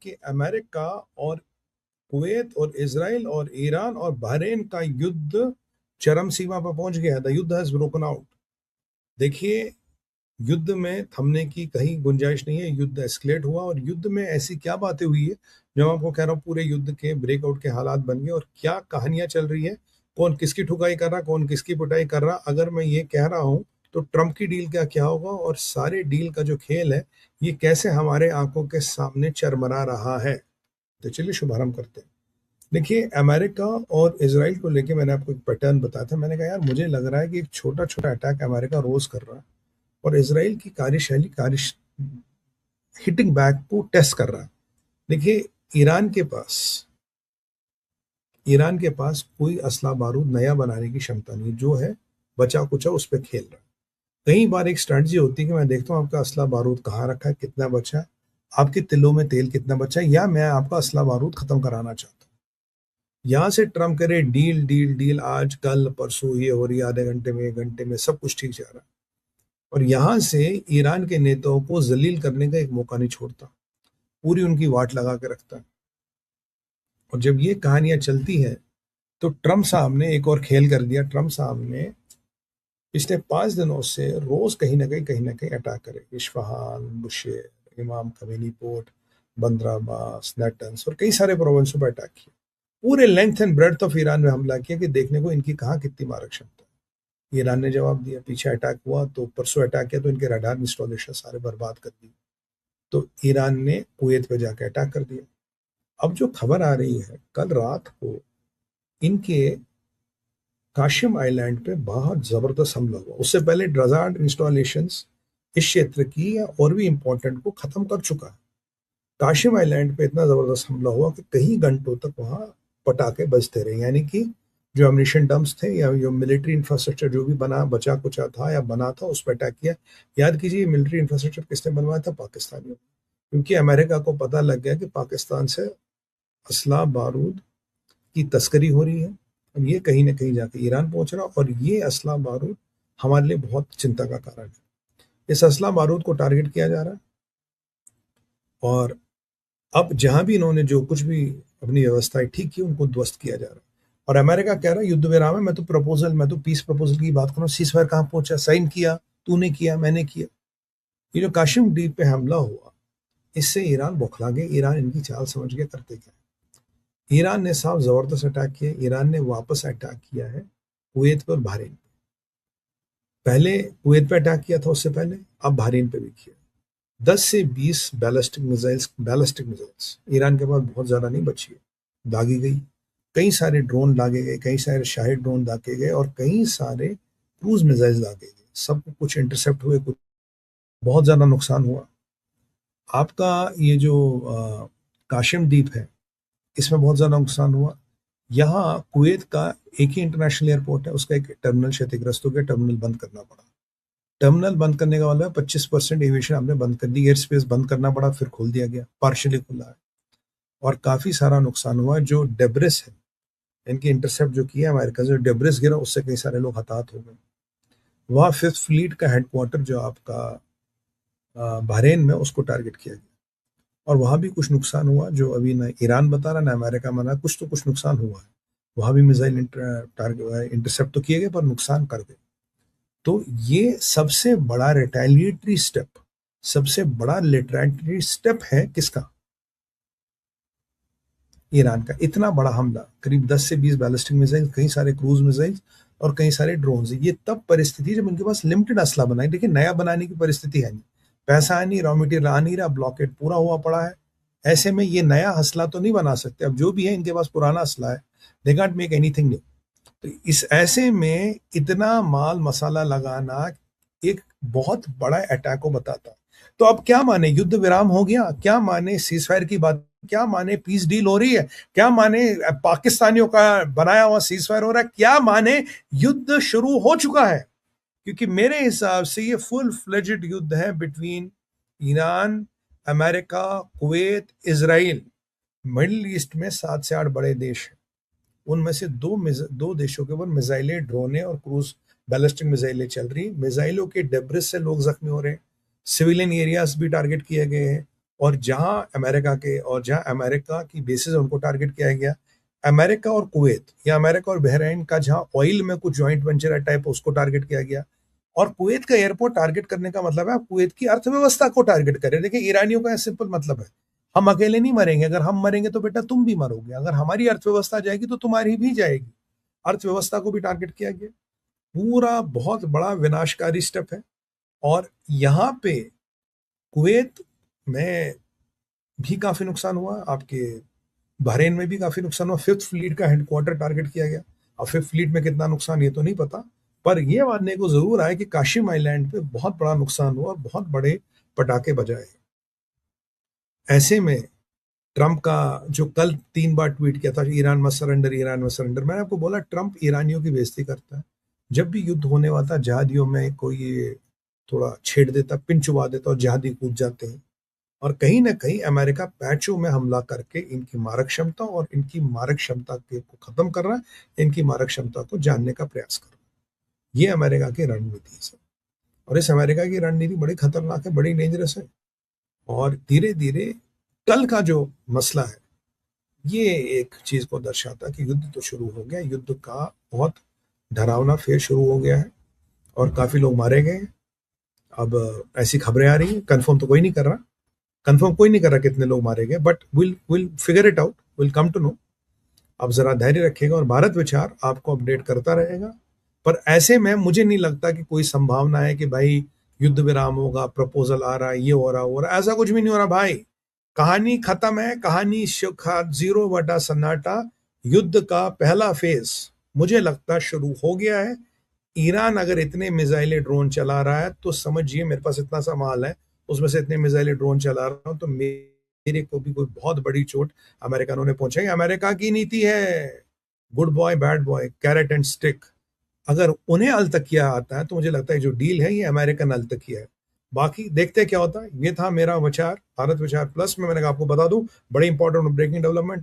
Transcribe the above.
कि अमेरिका और कुवैत और इजराइल और ईरान और बहरीन का युद्ध चरम सीमा पर पहुंच गया है। द युद्ध हैज ब्रोकन आउट। देखिए, युद्ध में थमने की कहीं गुंजाइश नहीं है। युद्ध एस्केलेट हुआ और युद्ध में ऐसी क्या बातें हुई है जो मैं आपको कह रहा हूँ, पूरे युद्ध के ब्रेकआउट के हालात बन गए और क्या कहानियां चल रही है, कौन किसकी ठुकाई कर रहा, कौन किसकी पिटाई कर रहा। अगर मैं ये कह रहा हूँ तो ट्रम्प की डील का क्या होगा और सारे डील का जो खेल है ये कैसे हमारे आंखों के सामने चरमरा रहा है। तो चलिए शुभारंभ करते हैं। देखिए, अमेरिका और इसराइल को लेके मैंने आपको एक पैटर्न बताया था। मैंने कहा यार मुझे लग रहा है कि एक छोटा छोटा अटैक अमेरिका रोज कर रहा है और इसराइल की कार्यशैली कार्य हिटिंग बैक को टेस्ट कर रहा है। देखिए, ईरान के पास कोई असला बारूद नया बनाने की क्षमता नहीं, जो है बचा कुचा उस पर खेल रहा है। कई बार एक स्ट्रेटजी होती है कि मैं देखता हूँ आपका असला बारूद कहाँ रखा है, कितना बचा है, आपके तिलों में तेल कितना बचा है, या मैं आपका असला बारूद खत्म कराना चाहता हूँ। यहां से ट्रम्प करे डील डील डील, आज कल परसों ये हो रही है, आधे घंटे में 1 घंटे में सब कुछ ठीक जा रहा है। और यहां से ईरान के नेताओं को जलील करने का एक मौका नहीं छोड़ता, पूरी उनकी वाट लगा के रखता है। और जब ये कहानियां चलती हैं तो ट्रम्प साहब ने एक और खेल कर दिया। ट्रम्प साहब ने पिछले 5 दिनों से रोज कहीं ना कहीं अटैक करे। इस्फहान, बुशेर, इमाम खमेनी पोर्ट, बंदराबास, नेटन्स और कई सारे प्रोविंसों पर अटैक किया। पूरे length and breadth of Iran में हमला किया कि देखने को इनकी कहाँ कितनी मारक क्षमता है। ईरान ने जवाब दिया, पीछे अटैक हुआ तो परसों अटैक किया तो इनके रडार इंस्टॉलेशन सारे बर्बाद कर दिए। तो ईरान ने कुवैत पे जाके अटैक कर दिया। अब जो खबर आ रही है, कल रात को इनके काशिम आइलैंड पे बहुत जबरदस्त हमला हुआ। उससे पहले रडार इंस्टॉलेशंस इस क्षेत्र की या और भी इंपॉर्टेंट को खत्म कर चुका है। काशिम आइलैंड पे इतना जबरदस्त हमला हुआ कि कई घंटों तक वहां पटाखे बजते रहे। यानी कि जो एम्यूनिशन डंप्स थे या जो मिलिट्री इंफ्रास्ट्रक्चर जो भी बना बचा कुचा था या बना था उस पर अटैक किया। याद कीजिए, मिलिट्री इंफ्रास्ट्रक्चर किसने बनवाया था? पाकिस्तानियों। क्योंकि अमेरिका को पता लग गया कि पाकिस्तान से असला बारूद की तस्करी हो रही है और ये कहीं ना कहीं जाके ईरान पहुंच रहा, और ये असला बारूद हमारे लिए बहुत चिंता का कारण है। इस असला बारूद को टारगेट किया जा रहा है और अब जहां भी इन्होंने जो कुछ भी अपनी व्यवस्थाएं ठीक की उनको ध्वस्त किया जा रहा है। और अमेरिका कह रहा है युद्ध विराम है, मैं तो पीस प्रपोजल की बात कर रहा हूँ। सीज फायर कहाँ पहुंचा? साइन किया, तूने किया, मैंने किया। ये जो काशिम द्वीप पे हमला हुआ, इससे ईरान बौखला गया। ईरान इनकी चाल समझ गया करते क्या है। ईरान ने साफ जबरदस्त अटैक किया। ईरान ने वापस अटैक किया है कुवैत पर, बहरीन पे। पहले कुवैत पे अटैक किया था, उससे पहले अब बहरीन पे भी किया। 10 से 20 बैलिस्टिक मिसाइल्स ईरान के पास बहुत ज्यादा नहीं बची है, दागी गई। कई सारे ड्रोन दागे गए, कई सारे शाही ड्रोन दागे गए और कई सारे क्रूज मिसाइल्स दागे गए। सब कुछ इंटरसेप्ट हुए, कुछ बहुत ज्यादा नुकसान हुआ। आपका ये जो काशिम द्वीप है, इसमें बहुत ज्यादा नुकसान हुआ। यहाँ कुवैत का एक ही इंटरनेशनल एयरपोर्ट है, उसका एक टर्मिनल क्षतिग्रस्त हो गया, टर्मिनल बंद करना पड़ा। टर्मिनल बंद करने का मतलब 25% एविएशन आपने बंद कर दी, एयर स्पेस बंद करना पड़ा, फिर खोल दिया गया, पार्शियली खुला है। और काफी सारा नुकसान हुआ। जो डेब्रिस है, इनकी इंटरसेप्ट जो किया अमेरिका से, डेब्रिस गिरा, उससे कई सारे लोग हताहत हो गए। वहाँ फिफ्थ फ्लीट का हेडक्वार्टर जो आपका बहरेन में, उसको टारगेट किया गया और वहां भी कुछ नुकसान हुआ, जो अभी ना ईरान बता रहा ना अमेरिका मना। कुछ तो कुछ नुकसान हुआ है। वहां भी मिसाइल टारगेट इंटरसेप्ट तो किए गए पर नुकसान कर गए। तो ये सबसे बड़ा लिटरेटरी स्टेप है किसका? ईरान का। इतना बड़ा हमला, करीब 10 से 20 बैलिस्टिक मिसाइल, कई सारे क्रूज मिसाइल और कई सारे ड्रोन। ये तब परिस्थिति जब उनके पास लिमिटेड असला बना है। देखिए, नया बनाने की परिस्थिति है नहीं, पैसा है नहीं, रॉ मटेरियल आ नहीं रहा, ब्लॉकेट पूरा हुआ पड़ा है। ऐसे में ये नया असला तो नहीं बना सकते। अब जो भी है इनके पास पुराना असला है, they can't make anything new. तो इस ऐसे में इतना माल मसाला लगाना एक बहुत बड़ा अटैक को बताता है। तो अब क्या माने, युद्ध विराम हो गया? क्या माने सीज फायर की बात? क्या माने पीस डील हो रही है? क्या माने पाकिस्तानियों का बनाया हुआ सीज फायर हो रहा है? क्या माने युद्ध शुरू हो चुका है? क्योंकि मेरे हिसाब से ये फुल फ्लेजेड युद्ध है between Iran, America, Kuwait, Israel. Middle east में 7 से 8 बड़े देश हैं, उनमें से दो देशों के ऊपर मिसाइलें, ड्रोनें और क्रूज बैलिस्टिक मिसाइलें चल रही। मिसाइलों के डेब्रिस से लोग जख्मी हो रहे हैं, सिविलियन एरियाज भी टारगेट किए गए हैं और जहां अमेरिका की बेसिस उनको टारगेट किया गया, अमेरिका और कुवैत या अमेरिका और बहरीन का जहां ऑयल में कुछ जॉइंट वेंचर टाइप उसको टारगेट किया गया। और कुवैत का एयरपोर्ट टारगेट करने का मतलब है आप कुवैत की अर्थव्यवस्था को टारगेट करें। देखिए ईरानियों का सिंपल मतलब है, हम अकेले नहीं मरेंगे, अगर हम मरेंगे तो बेटा तुम भी मरोगे, अगर हमारी अर्थव्यवस्था जाएगी तो तुम्हारी भी जाएगी। अर्थव्यवस्था को भी टारगेट किया गया। पूरा बहुत बड़ा विनाशकारी स्टेप है। और यहाँ पे कुवैत में भी काफी नुकसान हुआ, आपके बहरेन में भी काफी नुकसान हुआ। फिफ्थ फ्लीट का हेडक्वार्टर टारगेट किया गया। अब फिफ्थ फ्लीट में कितना नुकसान ये तो नहीं पता, पर यह मानने को जरूर आया कि काशिम आइलैंड पे बहुत बड़ा नुकसान हुआ और बहुत बड़े पटाखे बजाए। ऐसे में ट्रंप का जो कल 3 बार ट्वीट किया था, Iran must surrender, Iran must surrender, मैंने आपको बोला ट्रंप ईरानियों की बेइज्जती करता है। जब भी युद्ध होने वाला जहादियों में कोई ये थोड़ा छेड़ देता, पिन चुबा देता और जहादी कूद जाते हैं। और कहीं ना कहीं अमेरिका पैचों में हमला करके इनकी मारक क्षमता और इनकी मारक क्षमता को खत्म कर रहा है, इनकी मारक क्षमता को जानने का प्रयास कर रहा है। ये अमेरिका की रणनीति है। और इस अमेरिका की रणनीति बड़ी खतरनाक है, बड़ी डेंजरस है। और धीरे धीरे कल का जो मसला है ये एक चीज को दर्शाता है कि युद्ध तो शुरू हो गया, युद्ध का बहुत डरावना फेज शुरू हो गया है और काफी लोग मारे गए हैं। अब ऐसी खबरें आ रही है, कंफर्म कोई नहीं कर रहा कितने लोग मारे गए, but will figure it out, will come to know. अब जरा धैर्य रखिएगा और भारत विचार आपको अपडेट करता रहेगा। पर ऐसे में मुझे नहीं लगता कि कोई संभावना है कि भाई युद्ध विराम होगा, प्रपोजल आ रहा है, ये हो रहा, ऐसा कुछ भी नहीं हो रहा भाई। कहानी खत्म है, कहानी सुखा 0 सन्नाटा। युद्ध का पहला फेज मुझे लगता शुरू हो गया है। ईरान अगर इतने मिसाइलें ड्रोन चला रहा है तो समझिए मेरे पास इतना सा माल है, उसमें से इतने मिसाइलें ड्रोन चला रहा हूं, तो मेरे को भी कोई बहुत बड़ी चोट अमेरिकनों ने पहुंचाई। अमेरिका की नीति है good boy bad boy, carrot and stick. अगर उन्हें अल तकिया आता है तो मुझे लगता है जो डील है ये अमेरिकन अल तकिया है। बाकी देखते हैं क्या होता है। ये था मेरा विचार, भारत विचार प्लस में। मैंने कहा आपको बता दूं, बड़ी इंपॉर्टेंट ब्रेकिंग डेवलपमेंट